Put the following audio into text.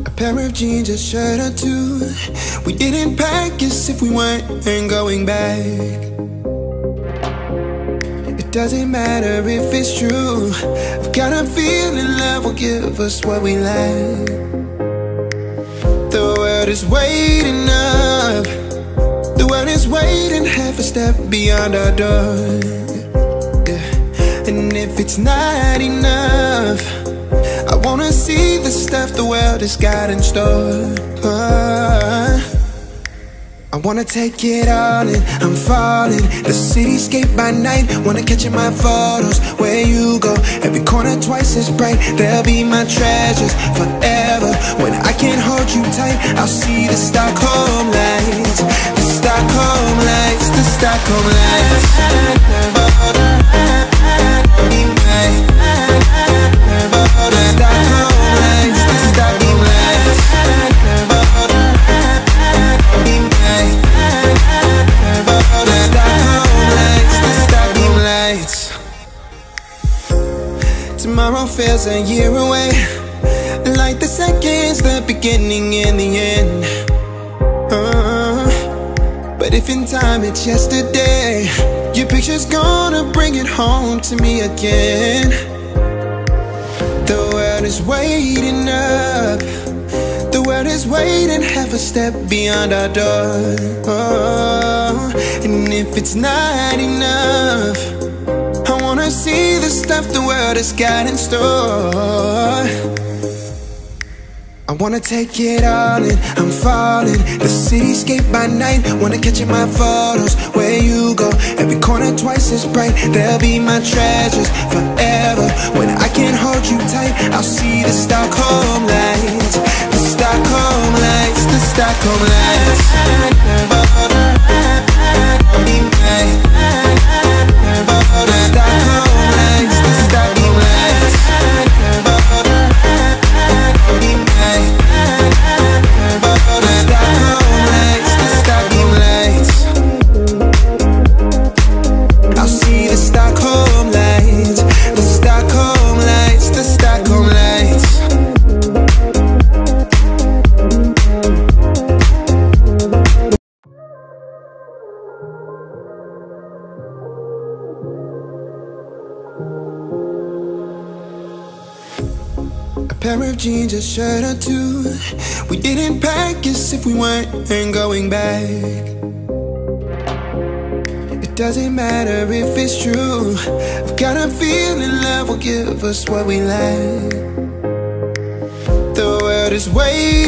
A pair of jeans, a shirt or two. We didn't pack as if we weren't going back. It doesn't matter if it's true. I've got a feeling love will give us what we lack. The world is waiting up. The world is waiting half a step beyond our door. Yeah. And if it's not enough, I wanna see the stuff the world has got in store. I wanna take it all in, I'm falling. The cityscape by night, wanna catch in my photos. Where you go, every corner twice as bright. They'll be my treasures forever. When I can't hold you tight, I'll see the Stockholm lights. The Stockholm lights, the Stockholm lights. Tomorrow feels a year away, like the seconds, the beginning and the end. But if in time it's yesterday, your picture's gonna bring it home to me again. The world is waiting up. The world is waiting half a step beyond our door. And if it's not enough, I wanna see the stuff the world has got in store. I wanna take it all in, I'm falling. The cityscape by night, wanna catch in my photos. Where you go, every corner twice as bright. They'll be my treasures forever. When I can't hold you tight, I'll see the Stockholm lights. The Stockholm lights, the Stockholm lights. Pair of jeans, a shirt or two. We didn't pack as if we weren't going back. It doesn't matter if it's true. I've got a feeling love will give us what we lack. The world is waiting.